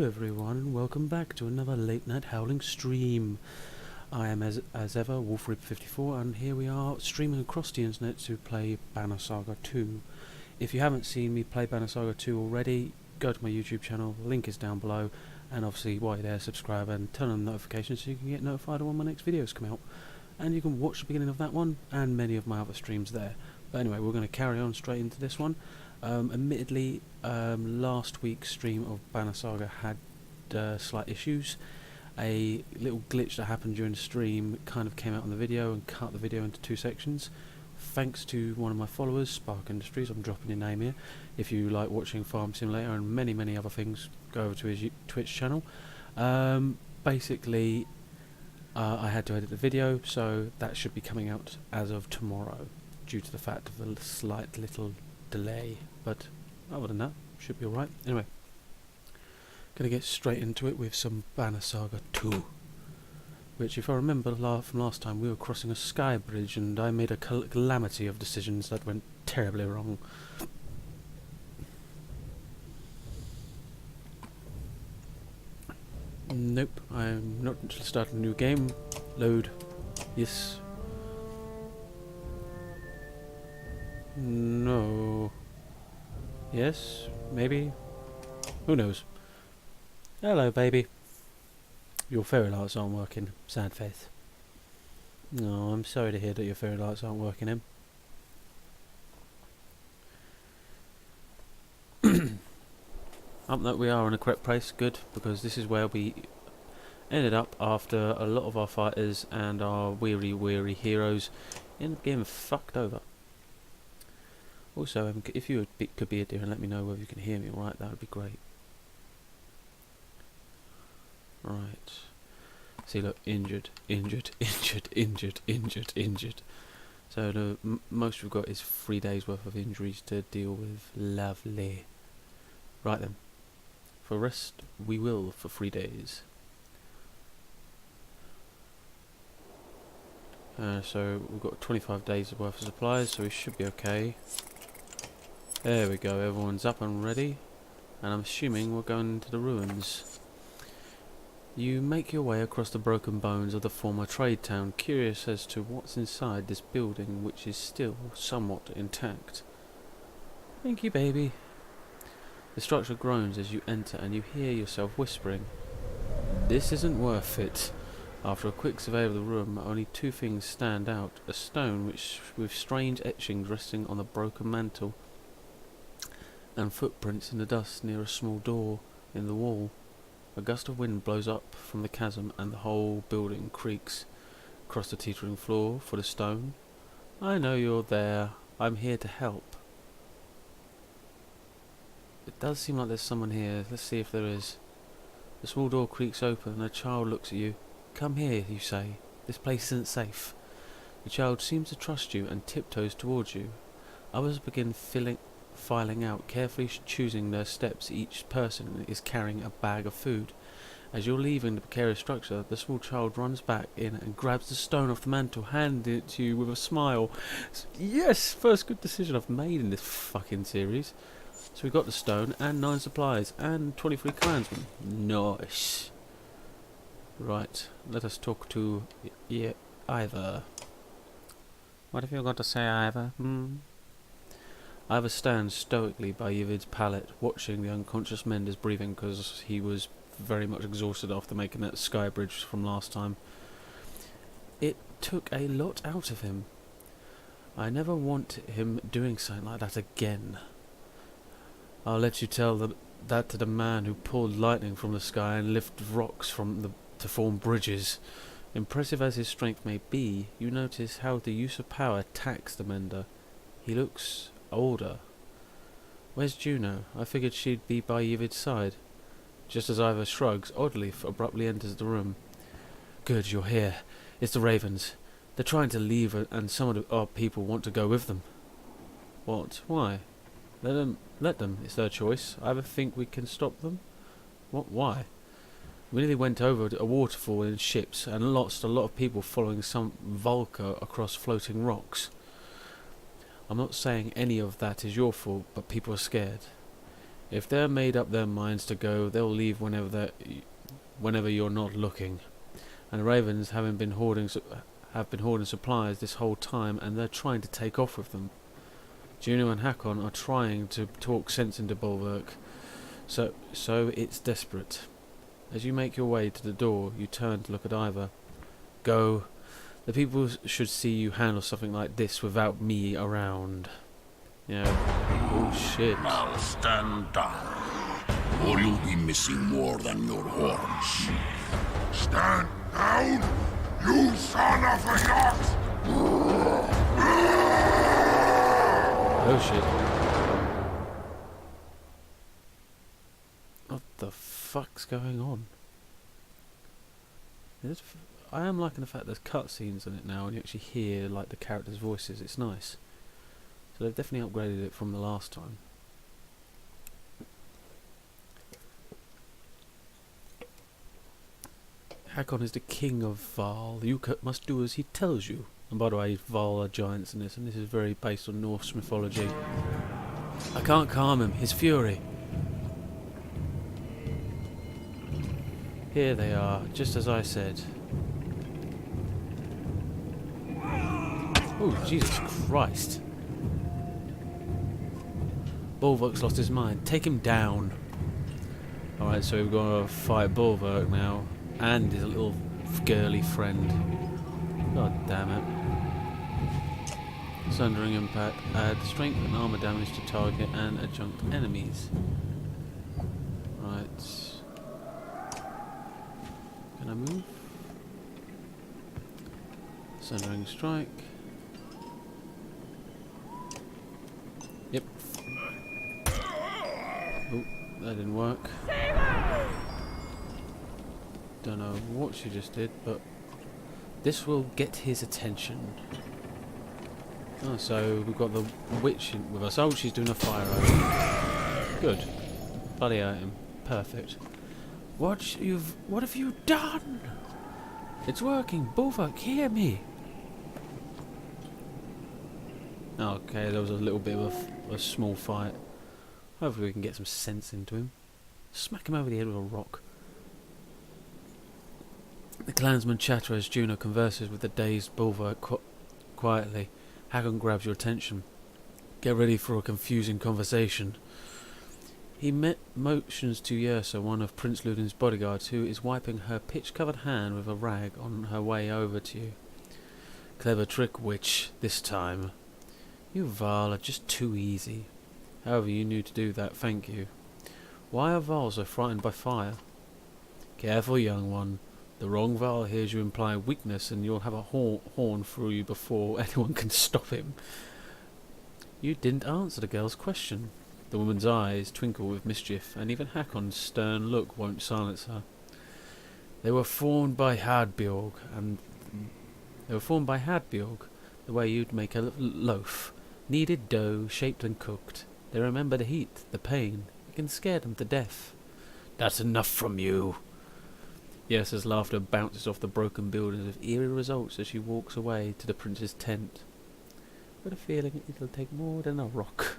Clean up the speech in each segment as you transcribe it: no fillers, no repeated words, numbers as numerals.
everyone, and welcome back to another late night howling stream. I am as ever WolfRib54, and here we are streaming across the internet to play Banner Saga 2. If you haven't seen me play Banner Saga 2 already, go to my YouTube channel, link is down below, and obviously while you're there, subscribe and turn on notifications so you can get notified when my next videos come out. And you can watch the beginning of that one and many of my other streams there. But anyway, we're going to carry on straight into this one. Admittedly, last week's stream of Banner Saga had slight issues. A little glitch that happened during the stream kind of came out on the video and cut the video into two sections. Thanks to one of my followers, Spark Industries, I'm dropping your name here. If you like watching Farm Simulator and many other things, go over to his Twitch channel. Basically, I had to edit the video, so that should be coming out as of tomorrow, due to the fact of the slight little delay. But other than that, should be alright. Anyway, gonna get straight into it with some Banner Saga 2. Which, if I remember from last time, we were crossing a sky bridge and I made a calamity of decisions that went terribly wrong. Nope, I'm not starting a new game. Load. Yes. No. Yes, maybe. Who knows? Hello, baby. Your fairy lights aren't working. Sad face. No, I'm sorry to hear that your fairy lights aren't working, Em. Up that we are in a correct place, good, because this is where we ended up after a lot of our fighters and our weary heroes ended up getting fucked over. Also, if you could be a dear and let me know whether you can hear me alright, that would be great. Right. See, look, injured. So the most we've got is 3 days worth of injuries to deal with. Lovely. Right then. For rest, we will for 3 days. So we've got 25 days worth of supplies, so we should be okay. There we go, everyone's up and ready. And I'm assuming we're going into the ruins. You make your way across the broken bones of the former trade town, curious as to what's inside this building, which is still somewhat intact. Thank you, baby. The structure groans as you enter and you hear yourself whispering, "This isn't worth it." After a quick survey of the room, only two things stand out: a stone with strange etchings resting on the broken mantle, and footprints in the dust near a small door in the wall. A gust of wind blows up from the chasm and the whole building creaks. Across the teetering floor for the stone. "I know you're there. I'm here to help." It does seem like there's someone here. Let's see if there is. The small door creaks open and a child looks at you. "Come here," you say. "This place isn't safe." The child seems to trust you and tiptoes towards you. Others begin filing out, carefully choosing their steps. Each person is carrying a bag of food. As you're leaving the precarious structure, the small child runs back in and grabs the stone off the mantle, handing it to you with a smile. Yes! First good decision I've made in this fucking series. So we got the stone and 9 supplies and 23 clansmen. Nice. Right, let us talk to Ivor. What have you got to say, Ivor? Ivor stands stoically by Yvid's pallet, watching the unconscious Mendes breathing, because he was very much exhausted after making that sky bridge from last time. It took a lot out of him. I never want him doing something like that again. I'll let you tell that to the man who pulled lightning from the sky and lifted rocks to form bridges. Impressive as his strength may be, you notice how the use of power taxed the mender. He looks older. Where's Juno? I figured she'd be by Yvid's side. Just as Ivor shrugs, oddly abruptly enters the room. Good, you're here. It's the Ravens. They're trying to leave and some of our people want to go with them. What? Why? Let them. It's their choice. I ever think we can stop them? What? Why? We nearly went over a waterfall in ships and lost a lot of people following some Vulca across floating rocks. I'm not saying any of that is your fault, but people are scared. If they're made up their minds to go, they'll leave whenever you're not looking. And the Ravens have been hoarding supplies this whole time, and they're trying to take off with them. Juno and Hakon are trying to talk sense into Bulwark, so it's desperate. As you make your way to the door, you turn to look at Ivor. Go. The people should see you handle something like this without me around. Yeah. Oh shit. Now stand down, or you'll be missing more than your horns. Stand down, you son of a yacht! Oh shit. What the fuck's going on? I am liking the fact there's cutscenes in it now and you actually hear like the characters' voices. It's nice. So they've definitely upgraded it from the last time. Hakon is the king of Val. You must do as he tells you. And by the way, Val are giants in this, and this is very based on Norse mythology. I can't calm him. His fury. Here they are, just as I said. Oh, Jesus Christ. Bulwark's lost his mind. Take him down. Alright, so we've got to fight Bulwark now. And his little girly friend. God damn it. Sundering impact. Add strength and armor damage to target and adjunct enemies. Right. Can I move? Sundering strike. Yep. Oh, that didn't work. Don't know what she just did, but this will get his attention. Oh, so we've got the witch with us. Oh, she's doing a fire over. Good. Bloody at him. Perfect. What have you done? It's working. Bulwark, hear me. Okay, there was a little bit of a small fight. Hopefully we can get some sense into him. Smack him over the head with a rock. The clansmen chatter as Juno converses with the dazed Bulwark quietly. Hakon grabs your attention. Get ready for a confusing conversation. He motions to Yrsa, one of Prince Ludin's bodyguards, who is wiping her pitch-covered hand with a rag on her way over to you. Clever trick, witch, this time. You Val are just too easy. However, you knew to do that, thank you. Why are Val so frightened by fire? Careful, young one. The wrong Val hears you imply weakness and you'll have a horn through you before anyone can stop him. You didn't answer the girl's question. The woman's eyes twinkle with mischief, and even Hakon's stern look won't silence her. They were formed by Hadbjorg, the way you'd make a loaf. Kneaded dough, shaped and cooked. They remember the heat, the pain. It can scare them to death. That's enough from you. Yrsa's laughter bounces off the broken buildings with eerie results as she walks away to the prince's tent. I've got a feeling it'll take more than a rock.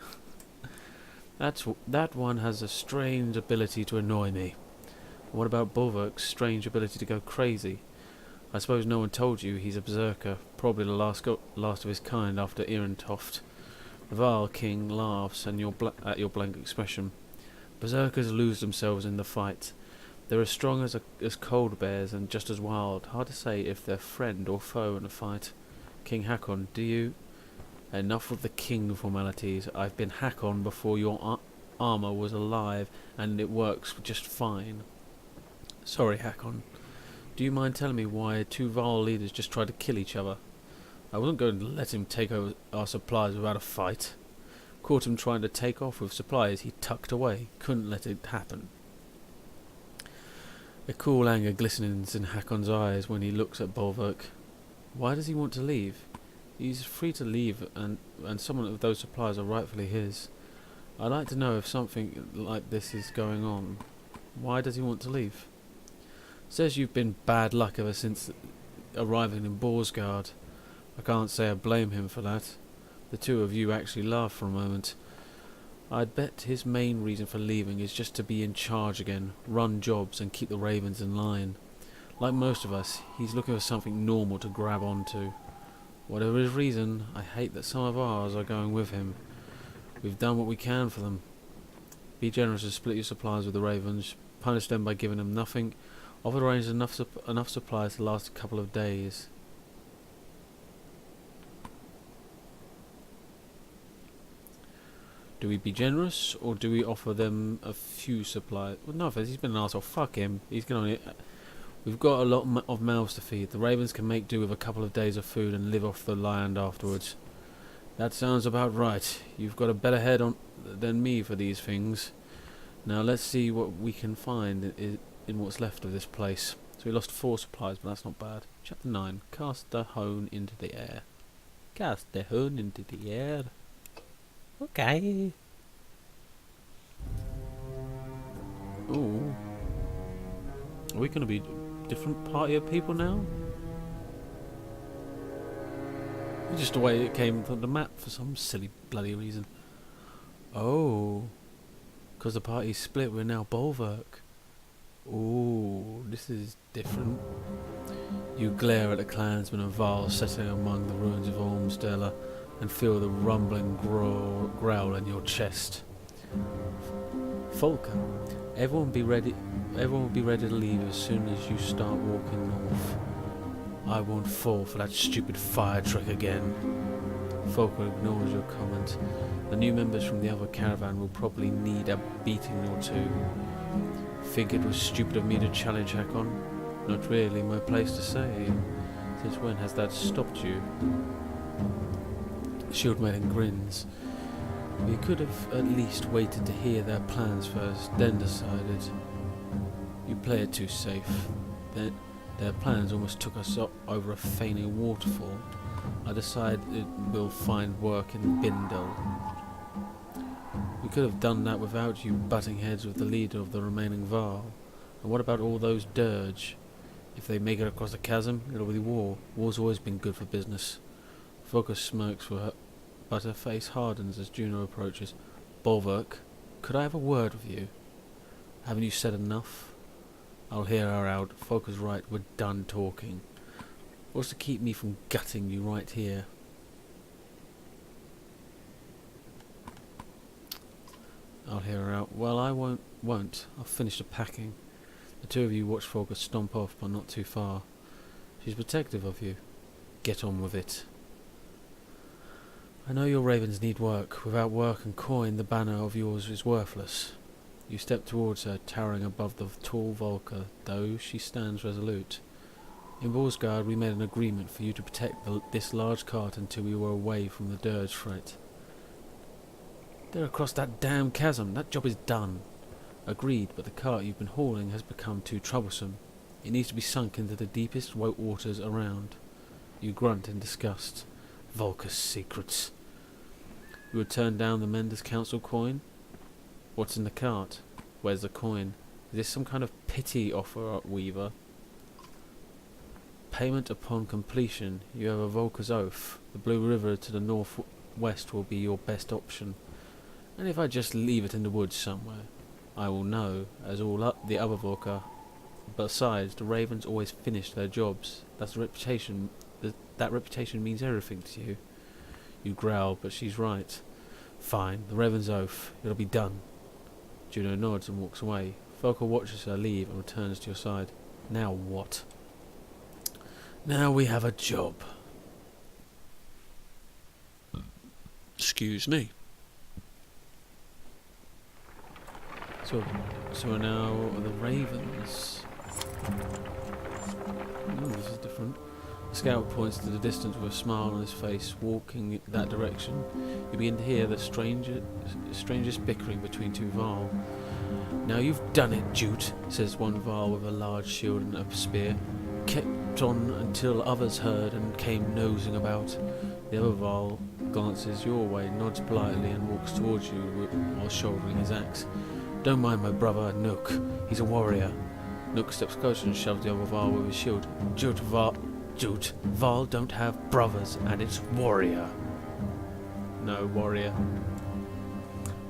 That one has a strange ability to annoy me. What about Bulwark's strange ability to go crazy? I suppose no one told you he's a berserker, probably the last of his kind after Irentoft. The Val King laughs at your blank expression. Berserkers lose themselves in the fight. They're as strong as cold bears and just as wild. Hard to say if they're friend or foe in a fight. King Hakon, do you? Enough of the king formalities. I've been Hakon before your armor was alive, and it works just fine. Sorry, Hakon. Do you mind telling me why two Val leaders just tried to kill each other? I wasn't going to let him take over our supplies without a fight. Caught him trying to take off with supplies he tucked away. Couldn't let it happen. A cool anger glistens in Hakon's eyes when he looks at Bulwark. Why does he want to leave? He's free to leave, and some of those supplies are rightfully his. I'd like to know if something like this is going on. Why does he want to leave? Says you've been bad luck ever since arriving in Borsgard. I can't say I blame him for that. The two of you actually laughed for a moment. I'd bet his main reason for leaving is just to be in charge again, run jobs and keep the ravens in line. Like most of us, he's looking for something normal to grab onto. Whatever his reason, I hate that some of ours are going with him. We've done what we can for them. Be generous and split your supplies with the ravens. Punish them by giving them nothing. Offer to arrange enough supplies to last a couple of days. Do we be generous, or do we offer them a few supplies? Well, no offense, he's been an arsehole. Fuck him. He's gonna. We've got a lot of mouths to feed. The ravens can make do with a couple of days of food and live off the land afterwards. That sounds about right. You've got a better head on than me for these things. Now let's see what we can find in what's left of this place. So we lost 4 supplies, but that's not bad. Chapter 9. Cast the hone into the air. Cast the hone into the air. Okay. Ooh. Are we going to be a different party of people now? Just the way it came from the map for some silly bloody reason. Oh. Because the party's split, we're now Bulwark. Ooh, this is different. You glare at the clansmen of Varl sitting among the ruins of Ormsdale and feel the rumbling growl in your chest. Folka, everyone will be ready to leave as soon as you start walking north. I won't fall for that stupid fire trick again. Folka ignores your comment. The new members from the other caravan will probably need a beating or two. Think it was stupid of me to challenge Hakon? Not really my place to say. Since when has that stopped you? Shieldmaiden grins. We could have at least waited to hear their plans first, then decided. You play it too safe. Their plans almost took us up over a feigning waterfall. I decided we'll find work in Bindel. We could have done that without you butting heads with the leader of the remaining Varl. And what about all those dirge? If they make it across the chasm, it'll be war. War's always been good for business. Focus smirks for her, but her face hardens as Juno approaches. Bulwark, could I have a word with you? Haven't you said enough? I'll hear her out. Focus right, we're done talking. What's to keep me from gutting you right here? I'll hear her out. Well, I won't. I'll finish the packing. The two of you watch Focus stomp off, but not too far. She's protective of you. Get on with it. I know your ravens need work. Without work and coin, the banner of yours is worthless. You step towards her, towering above the tall Volker, though she stands resolute. In Borsgard, we made an agreement for you to protect this large cart until we were away from the dirge threat. They're across that damn chasm. That job is done. Agreed, but the cart you've been hauling has become too troublesome. It needs to be sunk into the deepest waters around. You grunt in disgust. Volker's secrets. You would turn down the Mender's Council coin? What's in the cart? Where's the coin? Is this some kind of pity offer, Weaver? Payment upon completion. You have a Volker's oath. The Blue River to the northwest will be your best option. And if I just leave it in the woods somewhere, I will know, as all the other Volker. Besides, the ravens always finish their jobs. That's a reputation. That reputation means everything to you. You growl, but she's right. Fine, the raven's oath. It'll be done. Juno nods and walks away. Volker watches her leave and returns to your side. Now what? Now we have a job. Excuse me. So now the ravens. Oh, this is different. The scout points to the distance with a smile on his face, walking that direction. You begin to hear the strangest bickering between two Varl. Now you've done it, Jute, says one Varl with a large shield and a spear. Kept on until others heard and came nosing about. The other Varl glances your way, nods politely and walks towards you while shouldering his axe. Don't mind my brother, Nook. He's a warrior. Nook steps closer and shoves the other Varl with his shield. Jute, Varl don't have brothers, and it's warrior. No, warrior.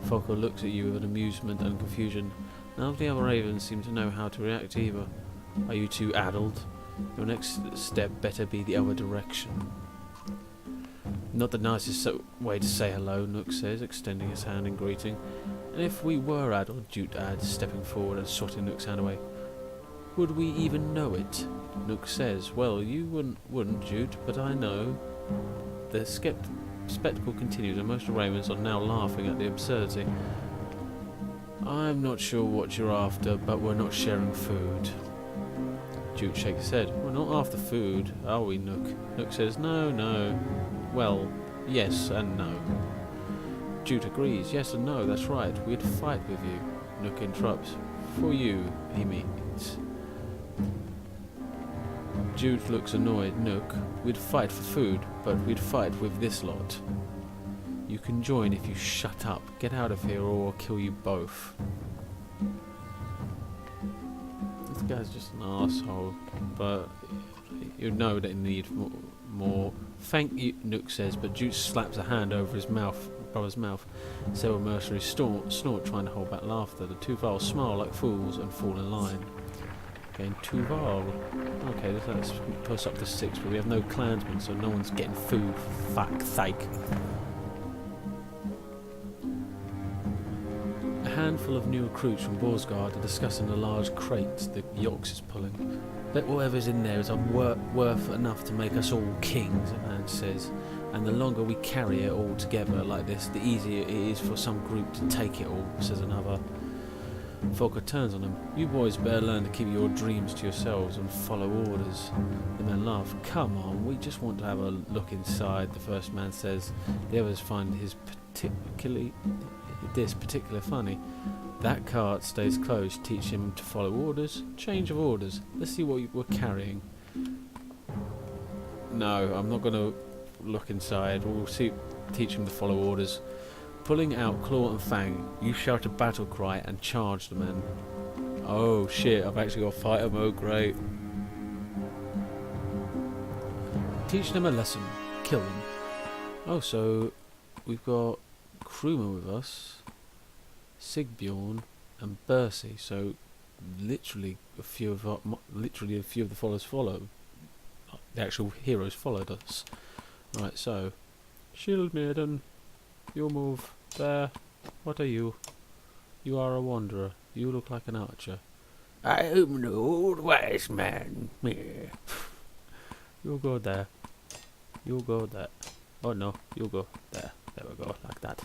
Falco looks at you with amusement and confusion. None of the other ravens seem to know how to react either. Are you too addled? Your next step better be the other direction. Not the nicest way to say hello, Nook says, extending his hand in greeting. And if we were addled, Jute adds, stepping forward and swatting Nook's hand away. Would we even know it? Nook says, well, you wouldn't, Jute, but I know. The spectacle continues, and most of the ravens are now laughing at the absurdity. I'm not sure what you're after, but we're not sharing food. Jute shakes his head. We're not after food, are we, Nook? Nook says, no. Well, yes and no. Jute agrees, yes and no, that's right. We'd fight with you. Nook interrupts. For you, he means. Jute looks annoyed. Nook, we'd fight for food, but we'd fight with this lot. You can join if you shut up. Get out of here or I'll kill you both. This guy's just an asshole, but you know they need more. Thank you, Nook says, but Jute slaps a hand over his brother's mouth. Several mercenaries snort, trying to hold back laughter. The two Vals smile like fools and fall in line. Again, two Val. Okay, let's push up to 6, but we have no clansmen, so no one's getting food, for fuck's sake. A handful of new recruits from Borsgard are discussing the large crate the Yox is pulling. Bet whatever's in there is worth enough to make us all kings, a man says. And the longer we carry it all together like this, the easier it is for some group to take it all, says another. Falco turns on him. You boys better learn to keep your dreams to yourselves and follow orders. The men laugh. Come on, we just want to have a look inside, the first man says. The others find this particularly funny. That cart stays closed. Teach him to follow orders. Change of orders. Let's see what we're carrying. No, I'm not going to look inside. We'll teach him to follow orders. Pulling out Claw and Fang, you shout a battle cry and charge the men. Oh shit, I've actually got fighter mode, great. Teach them a lesson. Kill them. Oh, so we've got crewmen with us. Sigbjorn and Bersi, so literally a few of the followers follow. The actual heroes followed us. Right, so Shield Maiden, your move there. What are you? You are a wanderer. You look like an archer. I am an old wise man. You'll go there. You'll go there. Oh no, you'll go there. There we go, like that.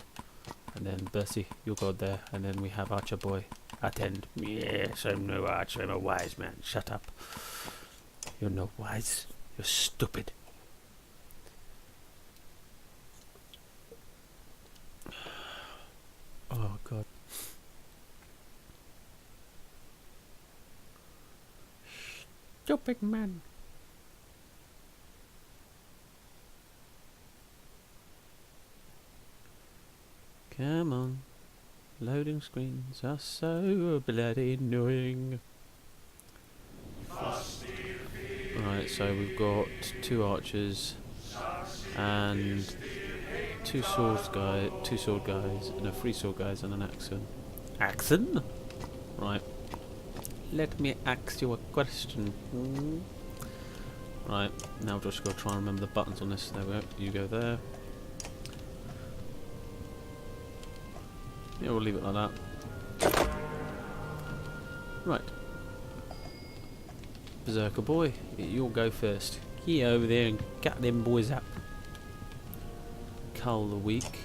And then Bersi, you'll go there. And then we have Archer Boy. Attend. Yes, I'm no archer. I'm a wise man. Shut up. You're no wise. You're stupid. Oh god. Stupid man. Come on. Loading screens are so bloody annoying. Right, so we've got 2 archers and 2 sword guys and a 3 sword guys and an axon. Axon? Right. Let me ask you a question. Right, now I've just got to try and remember the buttons on this. There we go. You go there. Yeah, we'll leave it like that. Right. Berserker boy, you'll go first. Get over there and cut them boys up. Cull the weak.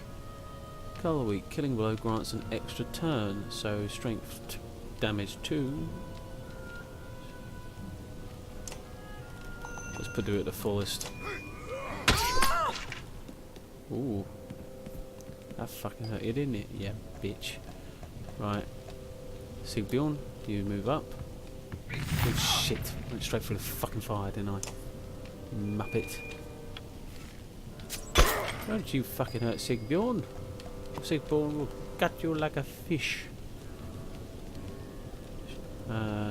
Cull the weak. Killing blow grants an extra turn, so strength damage 2. Let's do it at the fullest. Ooh. That fucking hurt you, didn't it? Yeah, bitch. Right. Sigbjorn, you move up. Oh shit. Went straight through the fucking fire, didn't I? Muppet. Don't you fucking hurt Sigbjorn. Sigbjorn will cut you like a fish.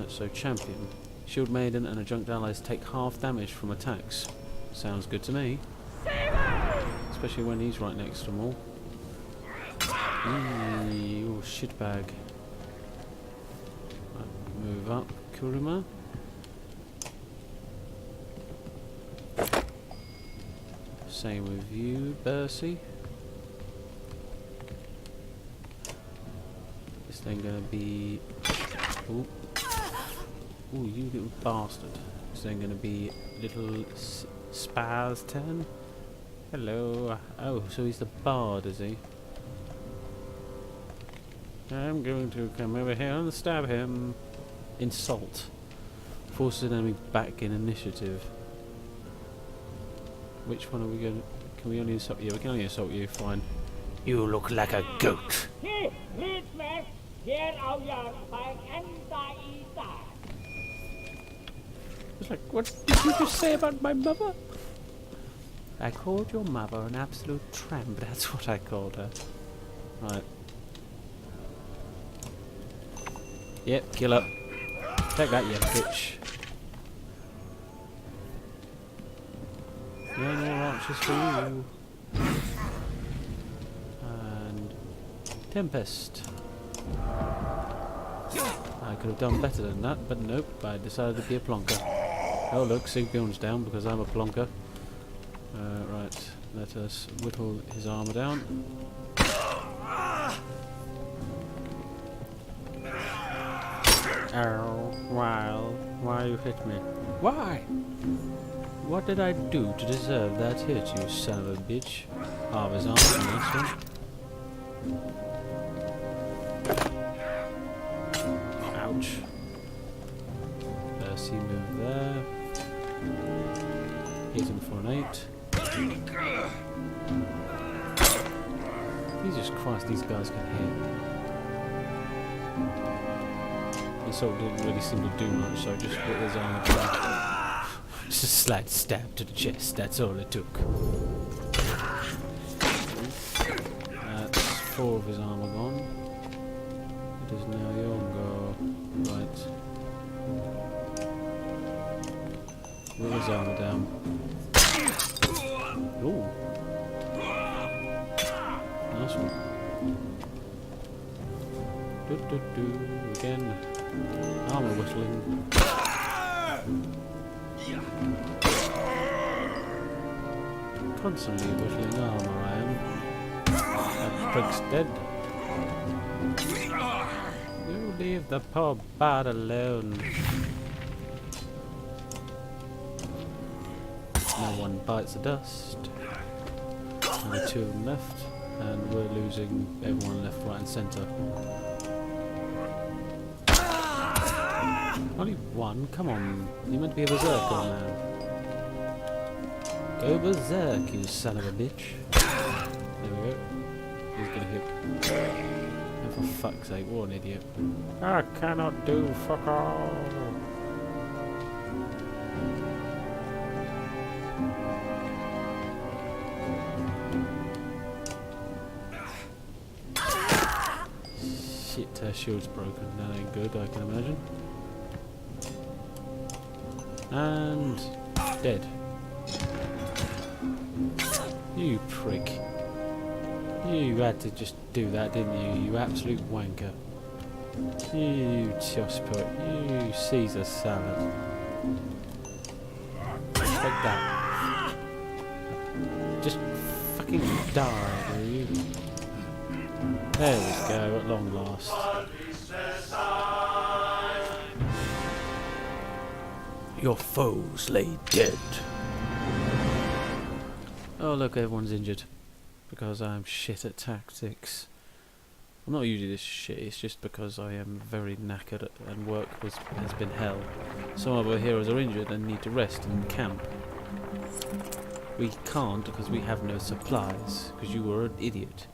So champion. Shield Maiden and adjunct allies take half damage from attacks. Sounds good to me. Especially when he's right next to them all. Oh, shitbag. Right, move up, Kuruma. Same with you, Bercy. This thing gonna be... Ooh. Ooh, you little bastard. This thing gonna be little Spaz 10. Hello. Oh, so he's the bard, is he? I'm going to come over here and stab him. Insult. Forces an enemy back in initiative. Which one are we going to... Can we only insult you? We can only insult you, fine. You look like a goat. It's like, what did you just say about my mother? I called your mother an absolute tramp, that's what I called her. Right. Yep, kill her. Take that, you bitch. No more archers for you. And... Tempest. I could have done better than that, but nope, I decided to be a plonker. Oh look, Sigbjorn's down because I'm a plonker. Right, let us whittle his armour down. Ow, why you hit me? Why? What did I do to deserve that hit, you son of a bitch? Half his armour on this one. Ouch. Percy move there. Hit him for an 8. Jesus Christ, these guys can hit. He sort of didn't really seem to do much, so just put his armor down. Just a slight stab to the chest, that's all it took. That's 4 of his armor gone. It is now your go. Right. Put his armor down. Ooh. Nice one. Again. Armor whistling. Constantly whistling armor, I am. That prick's dead. You leave the poor bard alone. No one bites the dust. Only 2 of them left, and we're losing everyone left, right, and centre. Only 1? Come on, you meant to be a berserker, man. Go berserk, you son of a bitch. There we go. He's gonna hit. And for fuck's sake, what an idiot. I cannot do fuck all. Shit, her shield's broken. That ain't good, I can imagine. And... dead. You prick. You had to just do that, didn't you? You absolute wanker. You tosspot. You Caesar salad. Take that. Just fucking die, will you? There we go, at long last. Your foes lay dead. Oh look, everyone's injured. Because I'm shit at tactics. I'm not usually this shit, it's just because I am very knackered and work has been hell. Some of our heroes are injured and need to rest in camp. We can't because we have no supplies, because you were an idiot.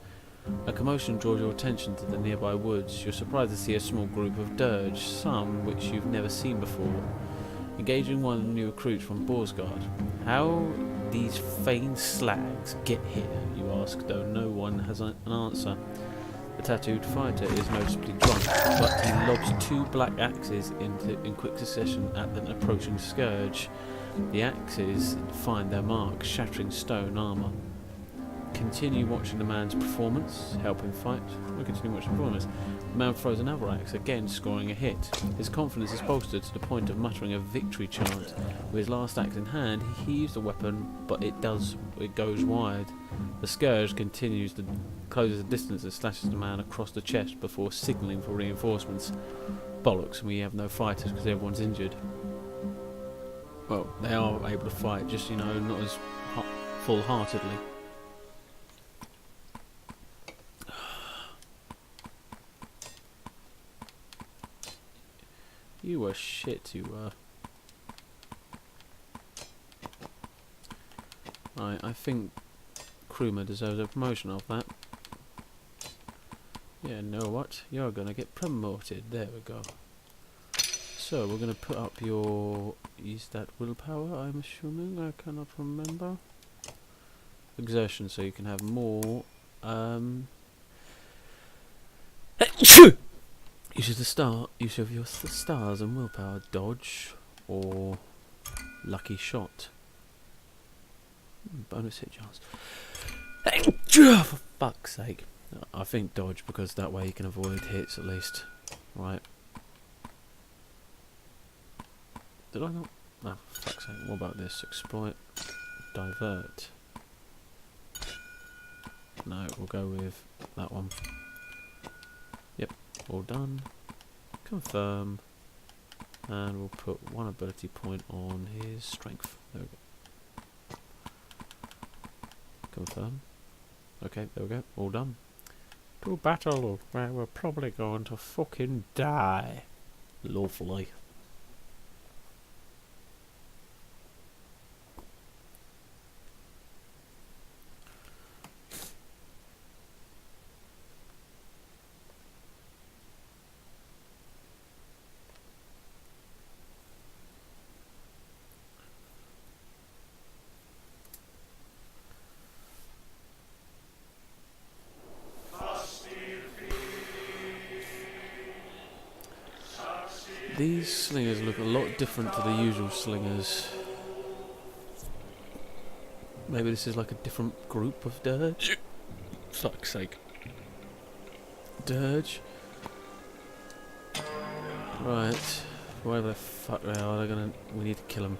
A commotion draws your attention to the nearby woods. You're surprised to see a small group of dirge, some which you've never seen before. Engaging one of the new recruits from Borsgard. How these feigned slags get here, you ask, though no one has an answer. The tattooed fighter is noticeably drunk, but he lobs 2 black axes in quick succession at an approaching scourge. The axes find their mark, shattering stone armour. continue watching the man's performance, help him fight. We continue watching the performance. The man throws another axe, again scoring a hit. His confidence is bolstered to the point of muttering a victory chant. With his last axe in hand, he heaves the weapon, but it goes wide. The scourge continues to close the distance and slashes the man across the chest before signalling for reinforcements. Bollocks, we have no fighters because everyone's injured. Well, they are able to fight, just, you know, not as full-heartedly. You were shit, you were. Right, I think Kruma deserves a promotion of that. Yeah, know what? You're gonna get promoted. There we go. So, we're gonna put up your... Is that willpower, I'm assuming? I cannot remember. Exertion, so you can have more... Use of your stars and willpower. Dodge or lucky shot. Bonus hit chance. For fuck's sake. I think dodge, because that way you can avoid hits at least. Right. Did I not? No, for fuck's sake. What about this? Exploit. Divert. No, we'll go with that one. Yep, all done. Confirm. And we'll put one ability point on his strength. There we go. Confirm. Okay, there we go. All done. To battle where we're probably going to fucking die. Lovely. These slingers look a lot different to the usual slingers. Maybe this is like a different group of dirge? Fuck's sake. Dirge. Right. Wherever the fuck they are, they're gonna... We need to kill them.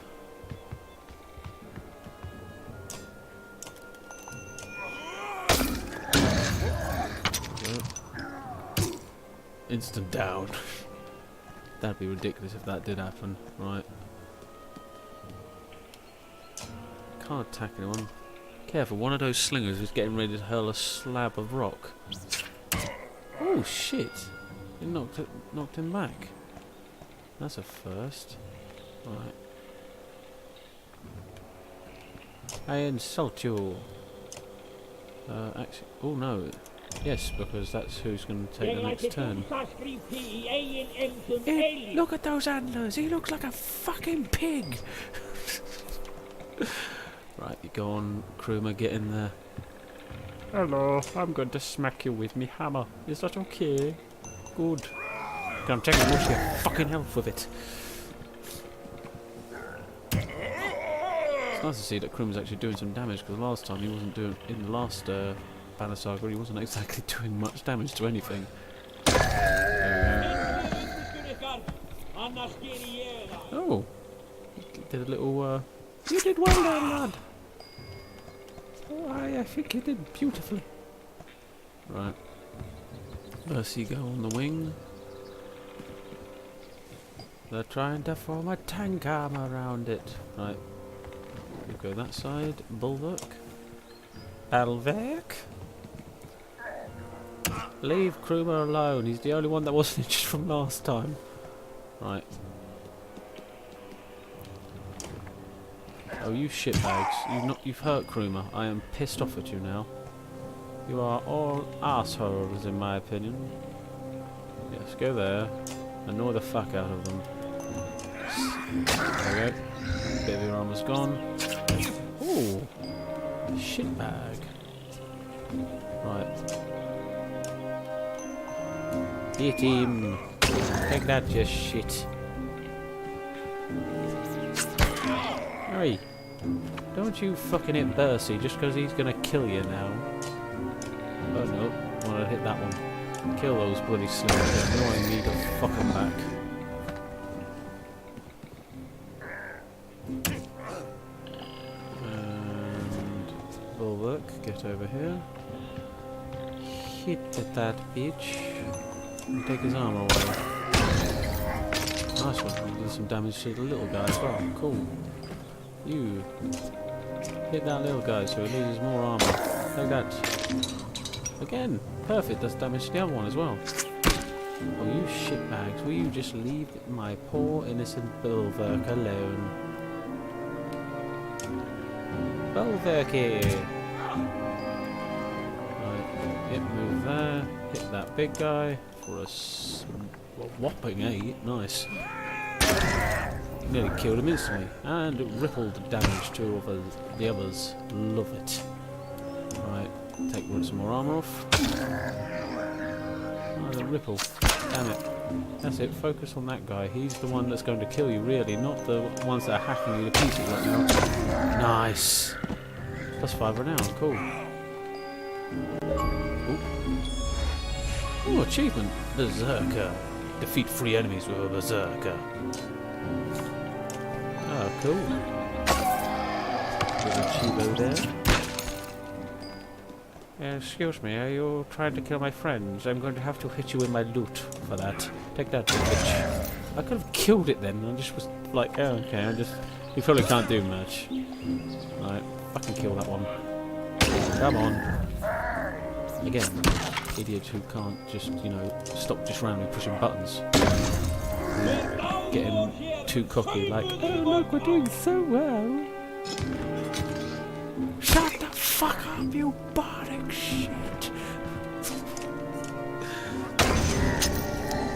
Instant down. That'd be ridiculous if that did happen. Right. Can't attack anyone. Careful, one of those slingers is getting ready to hurl a slab of rock. Oh shit! It knocked him back. That's a first. Right. I insult you. Actually, oh no. Yes, because that's who's going to take the next turn. Look at those antlers. He looks like a fucking pig. Right, you go on, Kruma, get in there. Hello, I'm going to smack you with me hammer. Is that okay? Good. I'm taking most of your fucking health with it. It's nice to see that Kruma's actually doing some damage, because last time he wasn't doing... In the last Banner Saga, he wasn't exactly doing much damage to anything. Oh! Did a little, You did well there, lad! Oh, I think you did beautifully. Right. Mercy go on the wing. They're trying to form a tank arm around it. Right. We'll go that side. Bulwark. Alvek. Leave Kruma alone. He's the only one that wasn't injured from last time. Right. Oh, you shitbags. You've hurt Kruma. I am pissed off at you now. You are all assholes, in my opinion. Yes, go there. Annoy the fuck out of them. There we go. Bit of your armor's gone. Ooh. Shitbag. Right. Hit him. Take that, you shit. Hurry. Don't you fucking hit Bercy just because he's gonna kill you now. Oh no, wanna hit that one. Kill those bloody slings, they're annoying me to fuck them back. And Bulwark, get over here. Hit that bitch. And take his armor away. Nice one, you did some damage to the little guy as well, cool. You hit that little guy so he loses more armor. Like that. Again, perfect, does damage to the other one as well. Oh, you shitbags, will you just leave my poor innocent Bulwark alone? Bulwarky! Right, yep, move there. Hit that big guy for a whopping 8. Nice. Nearly killed him instantly, and it rippled damage to the others. Love it. Right, take some more armor off. Oh, the ripple. Damn it. That's it, focus on that guy. He's the one that's going to kill you, really, not the ones that are hacking you to pieces right now. Nice! +5 renown, cool. Ooh, achievement! Berserker. Defeat 3 enemies with a Berserker. Oh, cool. There's a Chibo there. Excuse me, are you trying to kill my friends? I'm going to have to hit you with my loot for that. Take that, bitch. I could have killed it then. I just was like, oh, okay, you probably can't do much. Right, fucking kill that one. Come on. Again, idiots who can't just, stop just randomly pushing buttons. Getting too cocky, like, oh look, we're doing so well. Shut the fuck up, you bardic shit.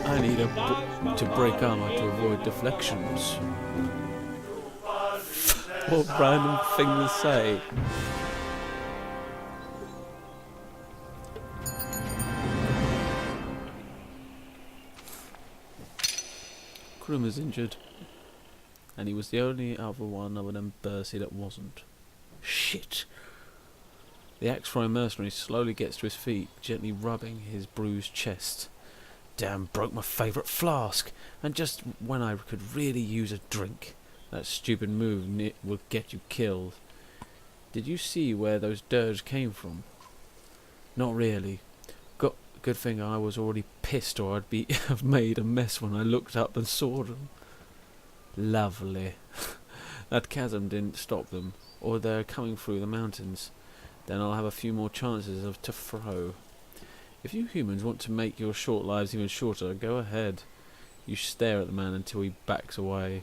I need to break armor to avoid deflections. What random thing to say. Krum is injured, and he was the only other one other than Bercy that wasn't. Shit! The axe-throwing mercenary slowly gets to his feet, gently rubbing his bruised chest. Damn, broke my favourite flask, and just when I could really use a drink. That stupid move would get you killed. Did you see where those dirge came from? Not really. Good thing I was already pissed, or I'd have made a mess when I looked up and saw them. Lovely. That chasm didn't stop them, or they're coming through the mountains. Then I'll have a few more chances to throw. If you humans want to make your short lives even shorter, go ahead. You stare at the man until he backs away.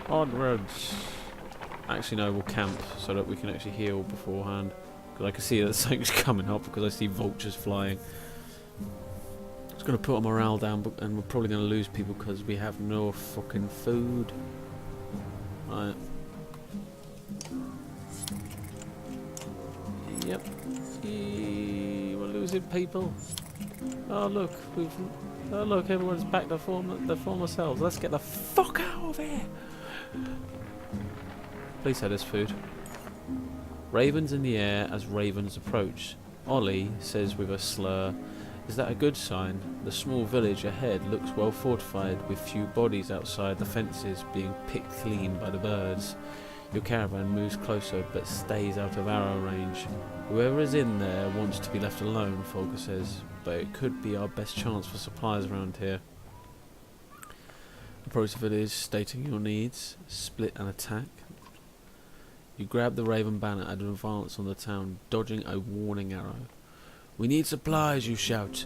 Onwards. Actually, no, we'll camp so that we can actually heal beforehand. Because I can see that something's coming up because I see vultures flying. It's going to put our morale down, and we're probably going to lose people because we have no fucking food. Right. Yep. We're losing people. Oh look, everyone's back to their former selves. Let's get the fuck out of here. Please have this food. Ravens in the air as ravens approach. Ollie says with a slur, "Is that a good sign? The small village ahead looks well fortified, with few bodies outside the fences being picked clean by the birds. Your caravan moves closer but stays out of arrow range. Whoever is in there wants to be left alone," Folker says, "but it could be our best chance for supplies around here." Approach the village, stating your needs. Split and attack. You grab the Raven banner and advance on the town, dodging a warning arrow. "We need supplies," you shout.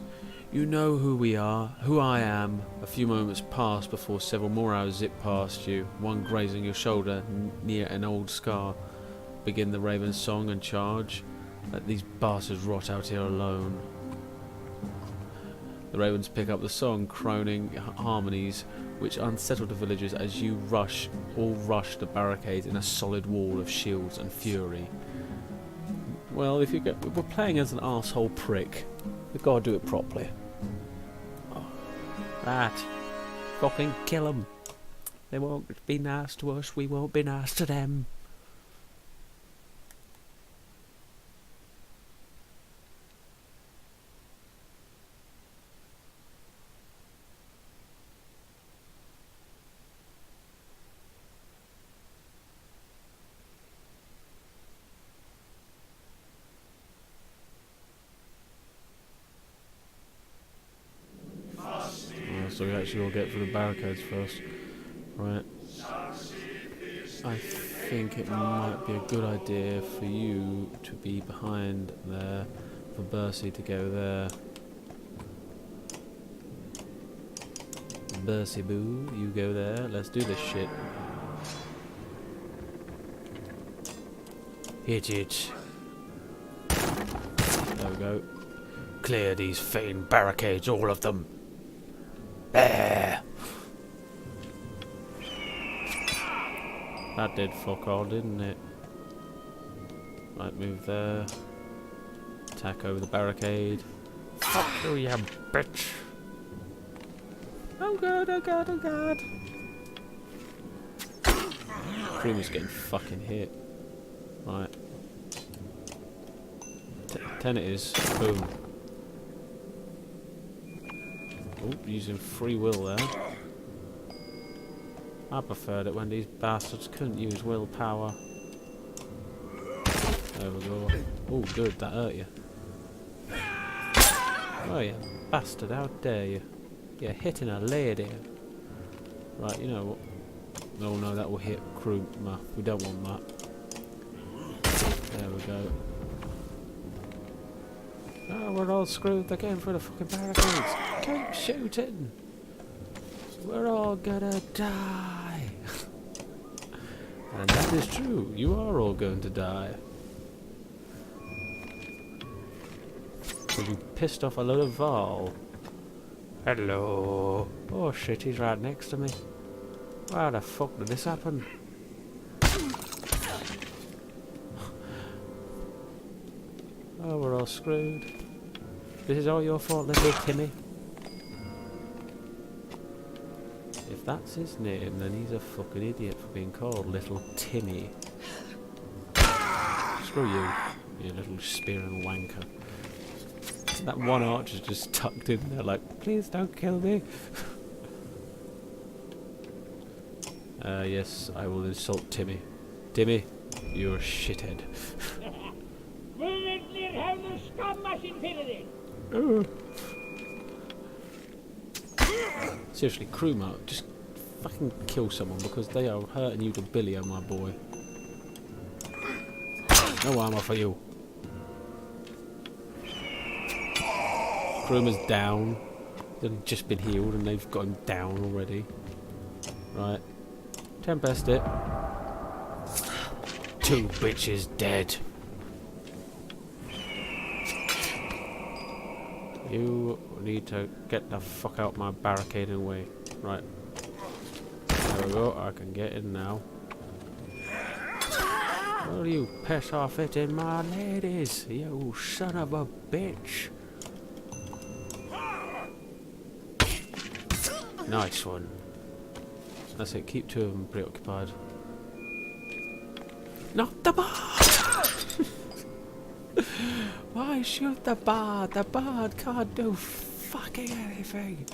"You know who we are, who I am." A few moments pass before several more arrows zip past you, one grazing your shoulder near an old scar. Begin the Raven song and charge. Let these bastards rot out here alone. The Ravens pick up the song, croning harmonies which unsettle the villagers as you all rush the barricades in a solid wall of shields and fury. Well, if we're playing as an arsehole prick, we've got to do it properly. Right. Fucking kill them. They won't be nice to us, we won't be nice to them. So we actually all get through the barricades first. Right. I think it might be a good idea for you to be behind there, for Bercy to go there. Bercy boo, you go there. Let's do this shit. Hit it. There we go. Clear these feigned barricades, all of them. There. That did fuck all, didn't it? Right, move there. Attack over the barricade. Fuck you, you bitch. Oh god, oh god, oh god. Creamer's getting fucking hit. Right. 10 it is. Boom. Oh, using free will there. I preferred it when these bastards couldn't use willpower. There we go. Oh, good, that hurt you. Oh, you bastard, how dare you? You're hitting a lady. Right, you know what? Oh no, that will hit Kruma. We don't want that. There we go. Oh, we're all screwed. They're getting through the fucking barricades. Keep shooting. We're all gonna die. And that is true. You are all going to die. Because you pissed off a load of Val. Hello. Oh shit, he's right next to me. Why the fuck did this happen? Oh, we're all screwed. This is all your fault, little Timmy. If that's his name, then he's a fucking idiot for being called Little Timmy. Screw you, you little spearing wanker. That one archer's just tucked in there like, please don't kill me. Yes, I will insult Timmy. Timmy, you're a shithead. Seriously, Kruma, just fucking kill someone because they are hurting you to Billy-o, my boy. No armor for you. Kruma's down. They've just been healed and they've got him down already. Right. Tempest it. 2 bitches dead. You need to get the fuck out my barricading way. Right. There we go. I can get in now. Will you piss off it in my ladies, you son of a bitch. Nice one. That's it, keep 2 of them preoccupied. Not the bard! Why shoot the bard? The bard can't do fucking anything.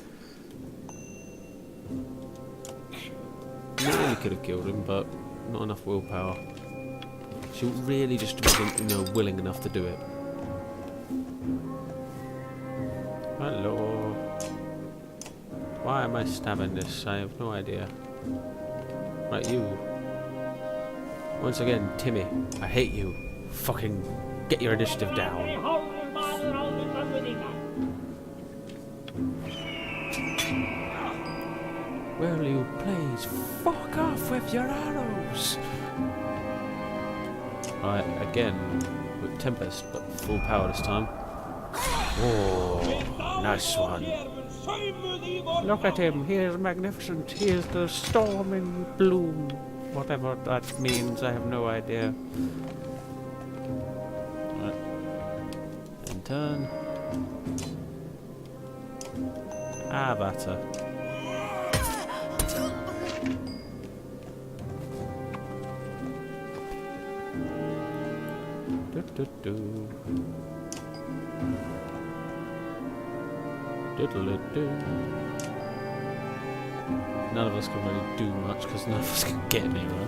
Nearly could have killed him, but not enough willpower. She really just wasn't, willing enough to do it. Hello. Why am I stabbing this? I have no idea. Right, you. Once again, Timmy, I hate you. Fucking get your initiative down. Will you please fuck off with your arrows? Right, again, with Tempest, but full power this time. Oh, nice one. Look at him, he is magnificent. He is the storm in bloom. Whatever that means, I have no idea. Right. And turn. Have at her. Do. Diddle-a-doo. None of us can really do much because none of us can get anywhere.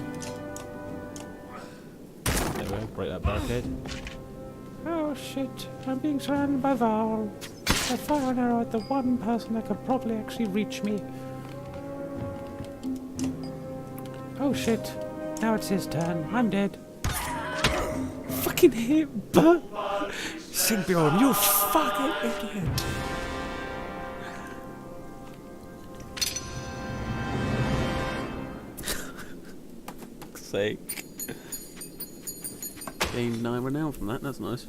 There we go, break that barricade. Oh shit, I'm being surrounded by Val. I fire an arrow at the one person that could probably actually reach me. Oh shit, now it's his turn. I'm dead. Fucking hit, but Sigbjorn, you fucking idiot. Sake. Gained 9 renown from that, that's nice.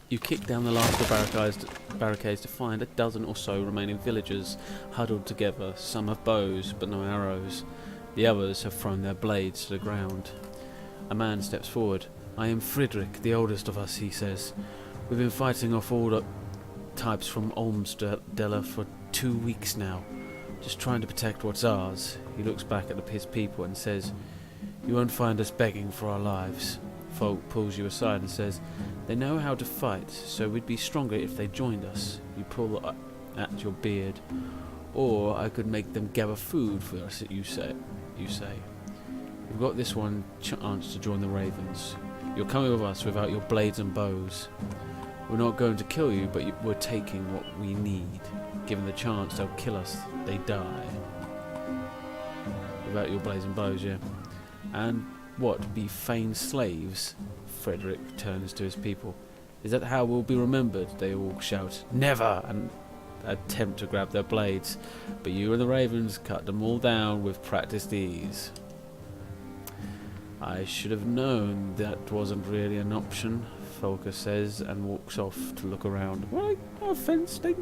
You kick down the last of the barricades to find a dozen or so remaining villagers huddled together. Some have bows, but no arrows. The others have thrown their blades to the ground. A man steps forward. I am Friedrich, the oldest of us, he says. We've been fighting off all the types from Olmsdella for 2 weeks now, just trying to protect what's ours. He looks back at his people and says, you won't find us begging for our lives. Folk pulls you aside and says, they know how to fight, so we'd be stronger if they joined us. You pull at your beard. Or I could make them gather food for us, you say. You've got this one chance to join the Ravens. You're coming with us without your blades and bows. We're not going to kill you, but we're taking what we need. Given the chance, they'll kill us. They die. Without your blades and bows, yeah. And what, be feigned slaves? Frederick turns to his people. Is that how we'll be remembered? They all shout, never! And attempt to grab their blades. But you and the Ravens cut them all down with practiced ease. I should have known that wasn't really an option, Folker says, and walks off to look around. Well, no offence, they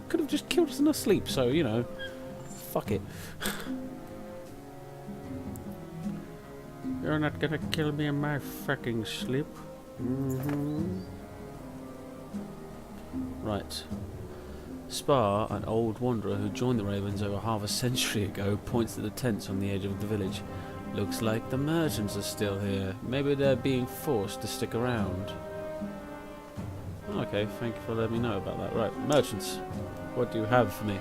could have just killed us in our sleep, so, you know, fuck it. You're not gonna kill me in my fucking sleep. Right. Spar, an old wanderer who joined the Ravens over half a century ago, points to the tents on the edge of the village. Looks like the merchants are still here. Maybe they're being forced to stick around. Okay, thank you for letting me know about that. Right, merchants, what do you have for me?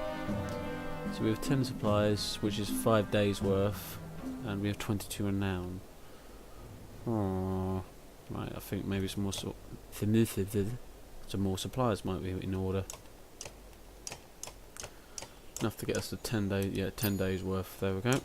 So we have 10 supplies, which is 5 days worth, and we have 22 renown. Oh, right, I think maybe some more some more supplies might be in order. Enough to get us to 10 days. Yeah, 10 days worth. There we go.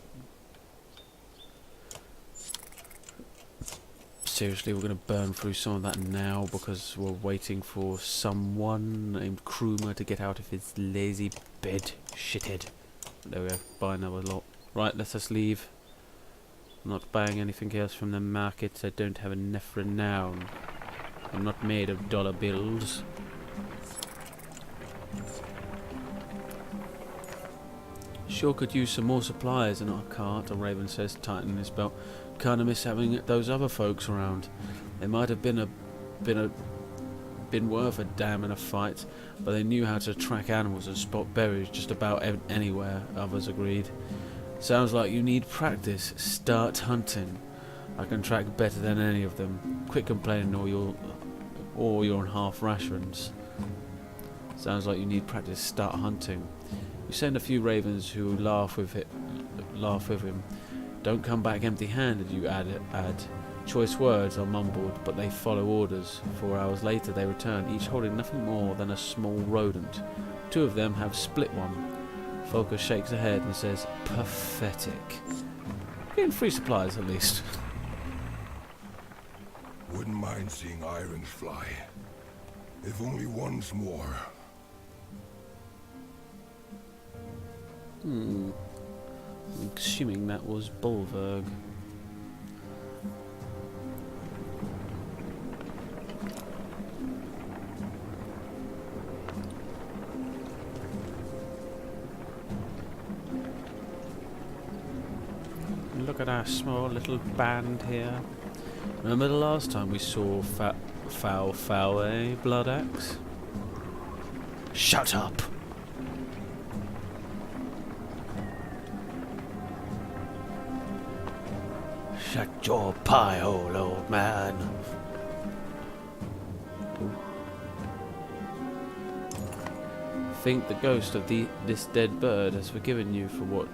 Seriously, we're going to burn through some of that now because we're waiting for someone named Krumer to get out of his lazy bed. Shithead. There we go. Buy another lot. Right, let us leave. I'm not buying anything else from the markets. I don't have enough renown. I'm not made of dollar bills. Sure could use some more supplies in our cart, a Raven says, tightening his belt. Kinda miss having those other folks around. They might have been worth a damn in a fight, but they knew how to track animals and spot berries just about anywhere, others agreed. Sounds like you need practice. Start hunting. I can track better than any of them. Quit complaining or you're on half rations. Sounds like you need practice. Start hunting. You send a few ravens who laugh with him. Don't come back empty-handed, you add. Choice words are mumbled, but they follow orders. 4 hours later they return, each holding nothing more than a small rodent. 2 of them have split one. Folker shakes her head and says, pathetic. Getting free supplies at least. Wouldn't mind seeing irons fly. If only once more. I'm assuming that was Bolverg. look at our small little band here. Remember the last time we saw Foul, eh, Blood Axe? Shut up! Shut your pie hole, old man. Think the ghost of this dead bird has forgiven you for what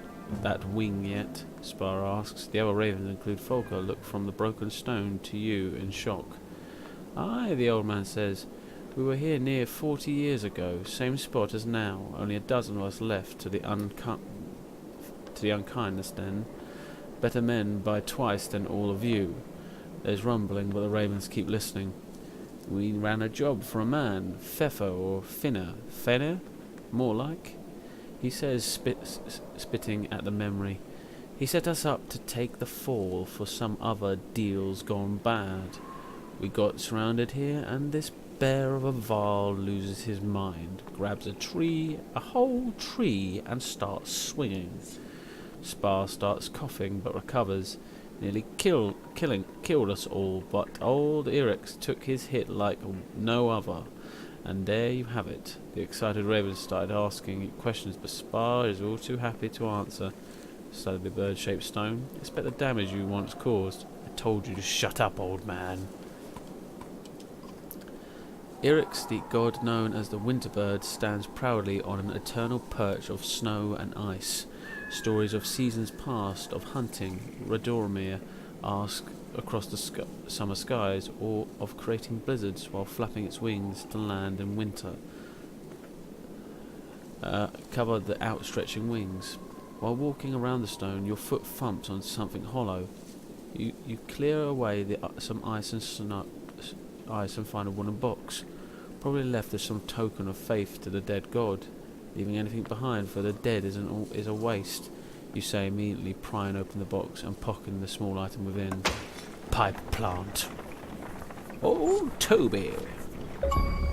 that wing yet? Spar asks. The other ravens include Folker look from the broken stone to you in shock. Aye, the old man says. We were here near 40 years ago, same spot as now, only a dozen of us left to the unkindness den. Better men by twice than all of you. There's rumbling, but the ravens keep listening. We ran a job for a man, Pfeffer or Finner. Fenner? More like. He says, spitting at the memory. He set us up to take the fall for some other deals gone bad. We got surrounded here, and this bear of a Varl loses his mind, grabs a tree, a whole tree, and starts swinging. Spar starts coughing, but recovers. Nearly killed us all, but old Irix took his hit like no other. And there you have it. The excited ravens started asking questions, but Spar is all too happy to answer. Studied the bird-shaped stone. Expect the damage you once caused. I told you to shut up, old man. Irix, the god known as the Winterbird, stands proudly on an eternal perch of snow and ice. Stories of seasons past, of hunting, Radormir ask across the summer skies, or of creating blizzards while flapping its wings to land in winter. Cover the outstretching wings. While walking around the stone, your foot thumps on something hollow. You clear away some ice and find a wooden box, probably left as some token of faith to the dead god. Leaving anything behind for the dead is a waste, you say, immediately prying open the box and pocketing the small item within. Pipe plant. Oh, Toby!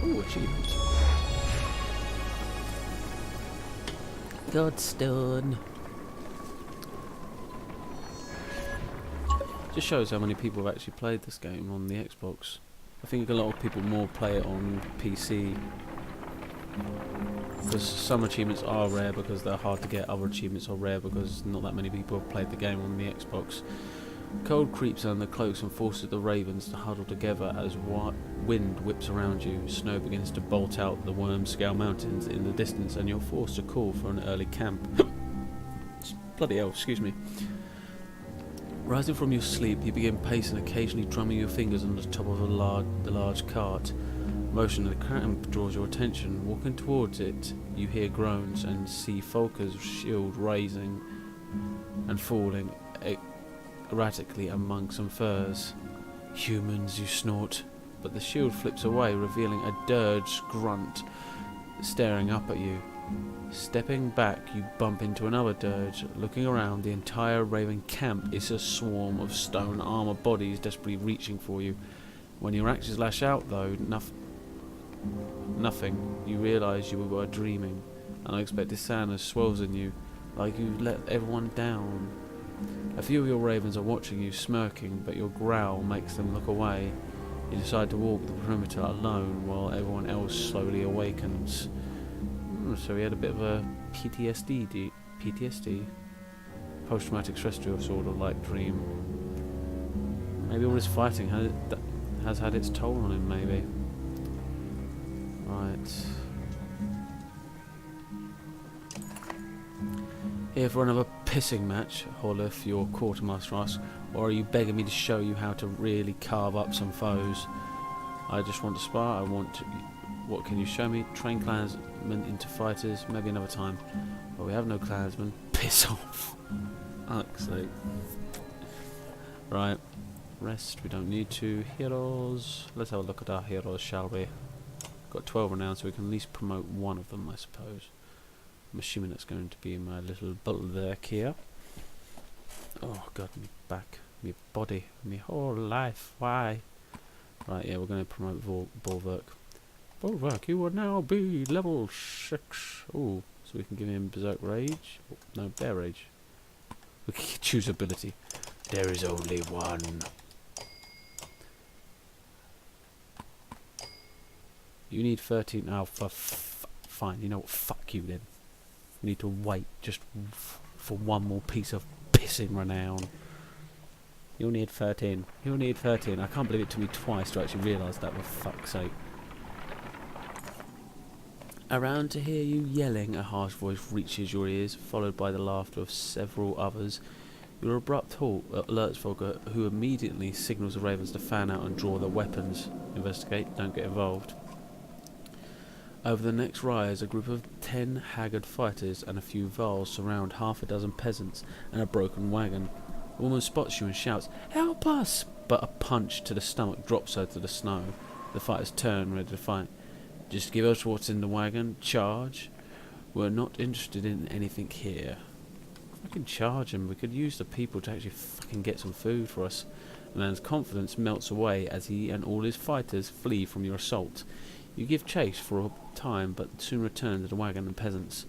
Ooh, achievement. Godstone. Just shows how many people have actually played this game on the Xbox. I think a lot of people more play it on PC. Because some achievements are rare because they're hard to get, other achievements are rare because not that many people have played the game on the Xbox. Cold creeps under the cloaks and forces the ravens to huddle together as wind whips around you. Snow begins to bolt out the Wormscale Mountains in the distance, and you're forced to call for an early camp. Bloody hell, excuse me. Rising from your sleep, you begin pacing, occasionally drumming your fingers on the top of the large cart. Motion of the camp draws your attention. Walking towards it, you hear groans and see Folker's shield raising and falling erratically among some furs. Humans, you snort, but the shield flips away, revealing a dirge grunt staring up at you. Stepping back, you bump into another dirge. Looking around, the entire raven camp is a swarm of stone armor bodies desperately reaching for you. When your axes lash out, though, nothing. You realise you were dreaming. Unexpected sadness swells in you, like you've let everyone down. A few of your ravens are watching you, smirking, but your growl makes them look away. You decide to walk the perimeter alone while everyone else slowly awakens. So he had a bit of a PTSD, post-traumatic stress disorder like dream. Maybe all this fighting has had its toll on him, maybe. Right. Here for another pissing match, Holif, your quartermaster asks, or are you begging me to show you how to really carve up some foes? I just want to spar, what can you show me? Train clansmen into fighters, maybe another time. Well, we have no clansmen. Piss off. Fuck's sake. Right. Rest, we don't need to. Heroes. Let's have a look at our heroes, shall we? Got 12 renown, so we can at least promote one of them, I suppose. I'm assuming that's going to be my little bulwark here. Oh god, me back, me body, me whole life, why? Right, yeah, we're going to promote Bulwark. Bulwark, you will now be level 6. Ooh, so we can give him Berserk Rage. Oh, no, Bear Rage. We can choose ability. There is only one. You need 13 alpha. Fine, you know what? Fuck you then. You need to wait just for one more piece of pissing renown. You'll need 13. You'll need 13. I can't believe it took me twice to actually realise that, for fuck's sake. Around to hear you yelling, a harsh voice reaches your ears, followed by the laughter of several others. Your abrupt halt alerts Volker, who immediately signals the ravens to fan out and draw their weapons. Investigate, don't get involved. Over the next rise, a group of 10 haggard fighters and a few Vals surround half a dozen peasants and a broken wagon. A woman spots you and shouts, "Help us!" But a punch to the stomach drops her to the snow. The fighters turn, ready to fight. "Just give us what's in the wagon. Charge. We're not interested in anything here." I can charge him. We could use the people to actually fucking get some food for us. The man's confidence melts away as he and all his fighters flee from your assault. You give chase for a time, but soon return to the wagon and peasants.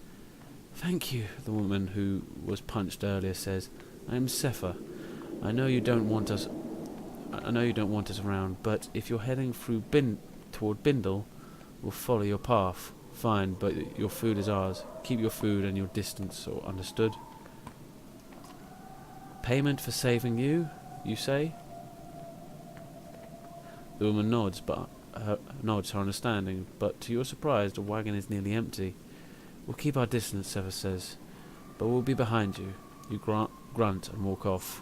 "Thank you," the woman who was punched earlier says. "I am Sefa. I know you don't want us around, but if you're heading through toward Bindle, we'll follow your path. Fine, but your food is ours. Keep your food and your distance, or understood?" "Payment for saving you, you say?" The woman nods, her understanding, but to your surprise, the wagon is nearly empty. "We'll keep our distance," Sefa says, "but we'll be behind you." You grunt and walk off.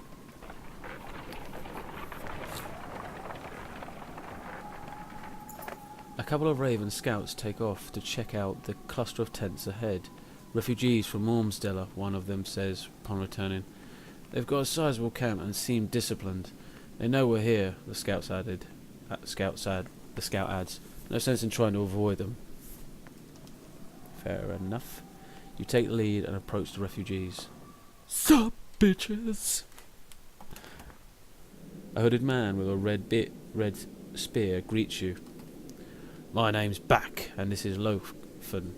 A couple of Raven scouts take off to check out the cluster of tents ahead. "Refugees from Ormsdella," one of them says upon returning. "They've got a sizable camp and seem disciplined. They know we're here," the scout adds. "No sense in trying to avoid them." Fair enough. You take the lead and approach the refugees. "Sup, bitches?" A hooded man with a red spear greets you. "My name's Back, and this is Lofen.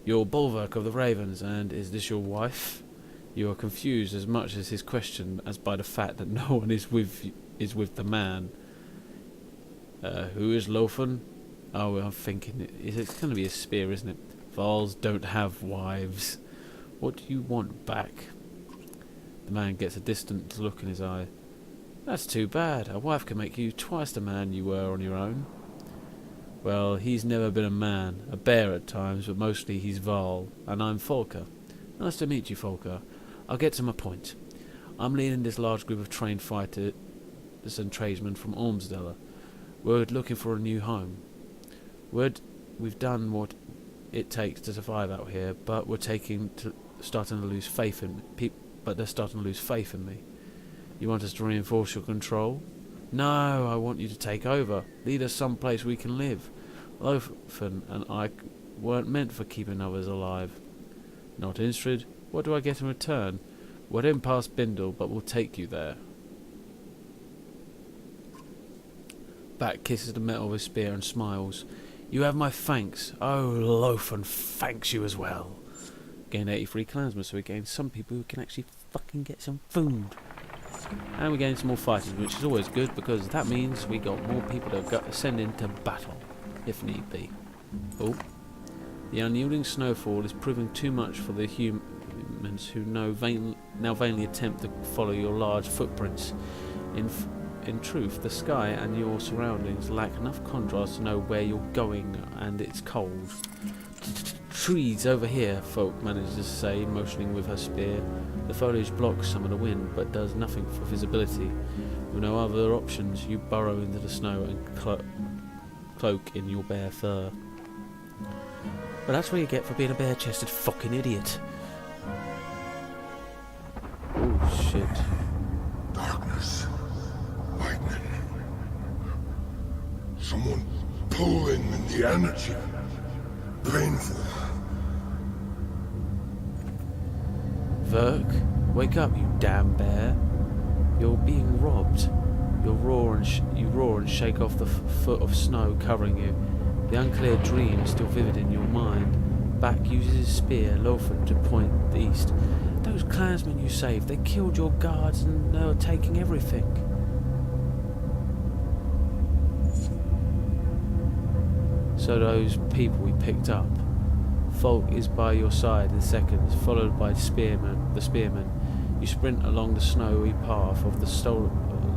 You're Bulwark of the Ravens, and is this your wife?" You are confused as much as his question as by the fact that no one is with the man. Who is Lofen?" "Oh, I'm thinking it's going to be a spear, isn't it? Vals don't have wives. What do you want, Back?" The man gets a distant look in his eye. "That's too bad. A wife can make you twice the man you were on your own." "Well, he's never been a man. A bear at times, but mostly he's Val. And I'm Folker. Nice to meet you, Folker. I'll get to my point. I'm leading this large group of trained fighters and tradesmen from Ormsdella. We're looking for a new home. We've done what it takes to survive out here, but starting to lose faith in they're starting to lose faith in me. You want us to reinforce your control?" "No, I want you to take over. Lead us someplace we can live. Lofen and I weren't meant for keeping others alive." "Not interested? What do I get in return?" "We're in past Bindle, but we'll take you there." Back kisses the metal of his spear and smiles. "You have my thanks." "Oh, Lofen thanks you as well." Gain 83 clansmen, so we gain some people who can actually fucking get some food. And we gain some more fighters, which is always good, because that means we got more people to send into battle, if need be. Oh. The unyielding snowfall is proving too much for the humans who now vainly attempt to follow your large footprints. In truth, the sky and your surroundings lack enough contrast to know where you're going, and it's cold. "Trees over here," Folk manages to say, motioning with her spear. The foliage blocks some of the wind, but does nothing for visibility. With no other options, you burrow into the snow and cloak in your bare fur. But that's what you get for being a bare-chested fucking idiot. Oh shit. Darkness. Lightning. Someone pulling in the energy. Painful. Verk, wake up, you damn bear. You're being robbed. You roar and shake off the foot of snow covering you. The unclear dream is still vivid in your mind. Back uses his spear, Lofen, to point east. Those clansmen you saved, they killed your guards and they were taking everything. So those people we picked up. Folk is by your side in seconds, followed by the spearmen. You sprint along the snowy path of the stolen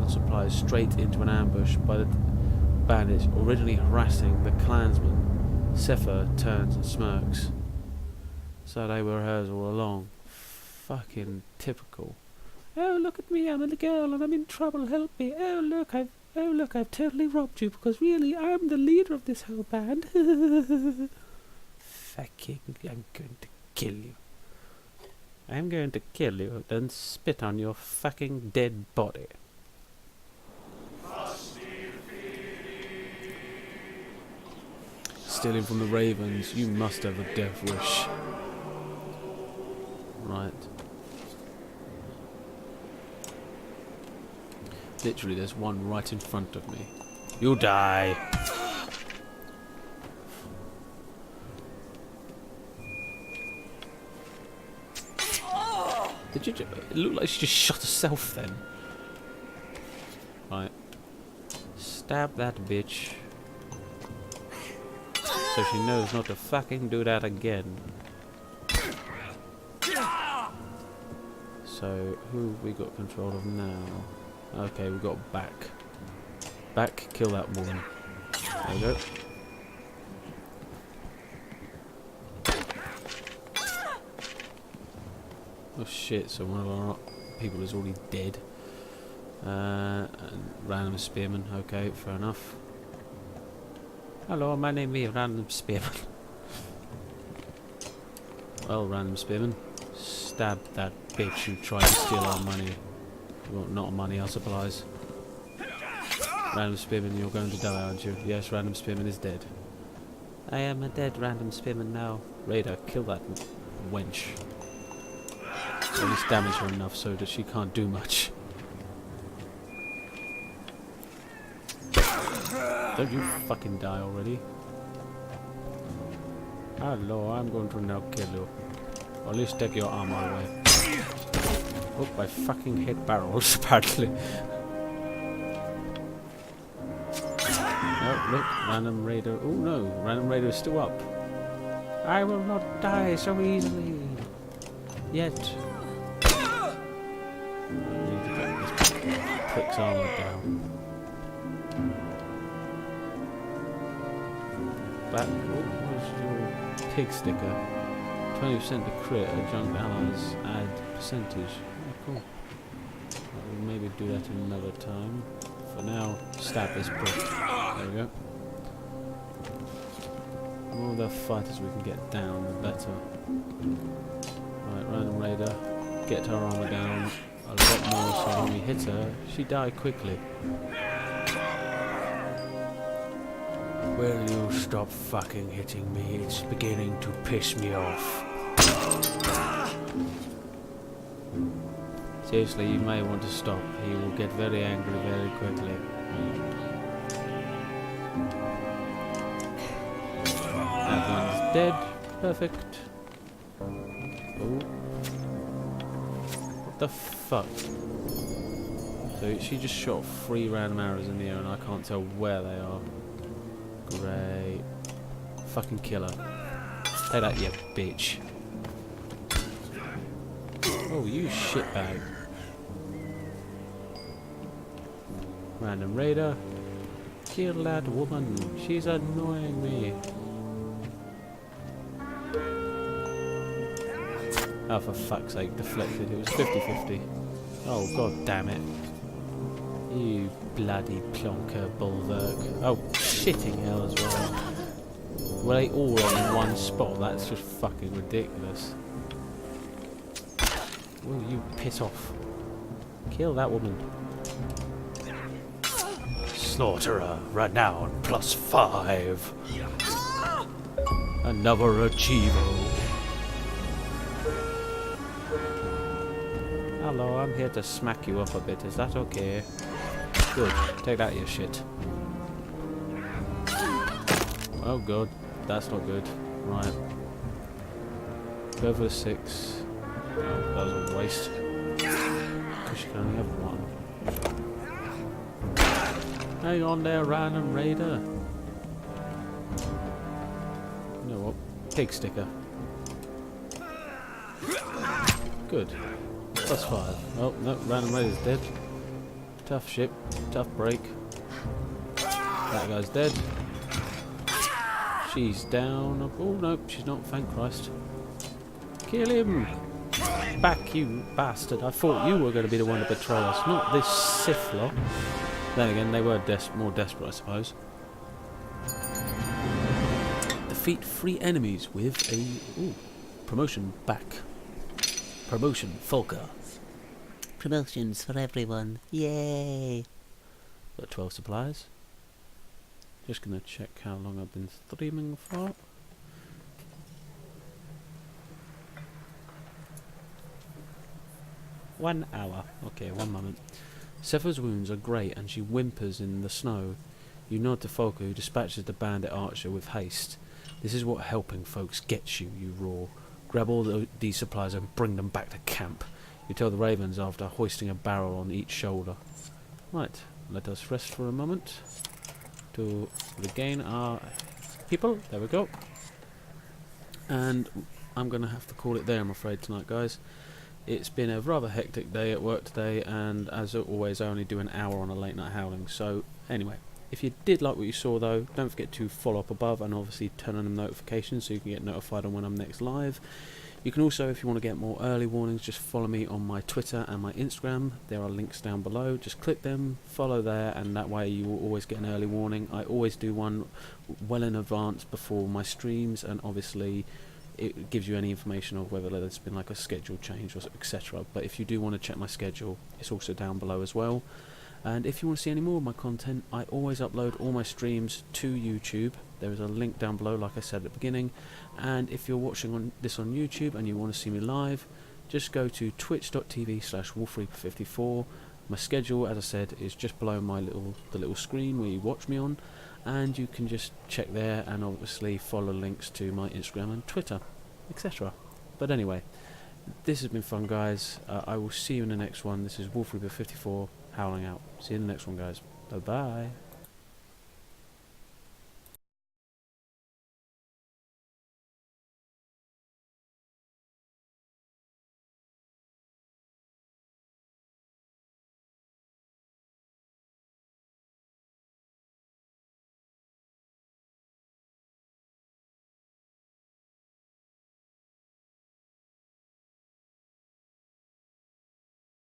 supplies straight into an ambush by the bandits originally harassing the clansmen. Sepher turns and smirks. So they were hers all along. Fucking typical. Oh, look at me, I'm a girl and I'm in trouble, help me. Oh look, I've totally robbed you because really I'm the leader of this whole band. Fucking, I'm going to kill you. I'm going to kill you, then spit on your fucking dead body. Stealing from the ravens, you must have a death wish. Right. Literally, there's one right in front of me. You'll die. Did you? It looked like she just shot herself then. Right. Stab that bitch. So she knows not to fucking do that again. So, who we got control of now? Okay, we got back. Back, kill that woman. There we go. Oh shit, so one of our people is already dead. And random spearman, okay, fair enough. Hello, my name is Random Spearman. Well, Random Spearman, stab that bitch who tried to steal our money. Well, not money, our supplies. Random Spearman, you're going to die, aren't you? Yes, Random Spearman is dead. I am a dead Random Spearman now. Raider, kill that wench. At least damage her enough so that she can't do much. Don't you fucking die already? Hello, I'm going to now kill you. Or at least take your armor away. Oh, I fucking hit barrels, apparently. Oh, look, Random Raider. Oh no, Random Raider is still up. I will not die so easily. Yet. I need to get this prick's armor down. Back. Oh, where's your pig sticker? 20% to crit, adjunct allies, add percentage. Oh, cool. We'll maybe do that another time. For now, stab this prick. There we go. The more the fighters we can get down, the better. Right, Random Raider, get her armor down a lot more so when we hit her, she died quickly. Will you stop fucking hitting me? It's beginning to piss me off. Seriously, you may want to stop. He will get very angry very quickly. That one's dead. Perfect. Oh. What the fuck? So she just shot 3 random arrows in the air and I can't tell where they are. Great. Fucking kill her. Take that, you bitch. Oh, you shitbag. Random Raider. Kill that woman. She's annoying me. Oh, for fuck's sake, deflected. It was 50-50. Oh, god damn it. You bloody plonker bulwark. Oh, shitting hell as well. Were they all on one spot? That's just fucking ridiculous. Will you piss off? Kill that woman. Slaughterer, renown +5. Another achiever. Hello, I'm here to smack you up a bit. Is that okay? Good. Take that, you shit. Oh god, that's not good. Right. Go for the 6. That was a waste. Because you can only have one. Hang on there, random raider. You know what? Pig sticker. Good. +5. Oh, no, random raider's dead. Tough ship. Tough break. That guy's dead. She's down. Oh, no, she's not. Thank Christ. Kill him! Back, you bastard. I thought you were going to be the one to betray us, not this Sith lot. Then again, they were more desperate, I suppose. Defeat 3 enemies with a... Ooh, promotion back. Promotion, Folka. Promotions for everyone. Yay! Got 12 supplies. Just going to check how long I've been streaming for. One hour. Okay, 1 moment. Sepha's wounds are great and she whimpers in the snow. You nod to Folka, who dispatches the bandit archer with haste. This is what helping folks gets you, you roar. Grab all these supplies and bring them back to camp. You tell the ravens after hoisting a barrel on each shoulder. Right, let us rest for a moment to regain our people. There we go. And I'm going to have to call it there, I'm afraid, tonight, guys. It's been a rather hectic day at work today, and as always I only do an hour on a late night howling. So anyway, if you did like what you saw though, don't forget to follow up above and obviously turn on the notifications so you can get notified on when I'm next live. You can also, if you want to get more early warnings, just follow me on my Twitter and my Instagram. There are links down below. Just click them, follow there, and that way you will always get an early warning. I always do one well in advance before my streams, and obviously it gives you any information of whether there's been like a schedule change or etc. But if you do want to check my schedule, it's also down below as well. And if you want to see any more of my content, I always upload all my streams to YouTube. There is a link down below, like I said at the beginning. And if you're watching this on YouTube and you want to see me live, just go to twitch.tv/wolfreaper54. My schedule, as I said, is just below the little screen where you watch me on, and you can just check there and obviously follow links to my Instagram and Twitter, etc. But anyway, this has been fun, guys. I will see you in the next one. This is wolfreaper54 howling out. See you in the next one, guys. Bye bye.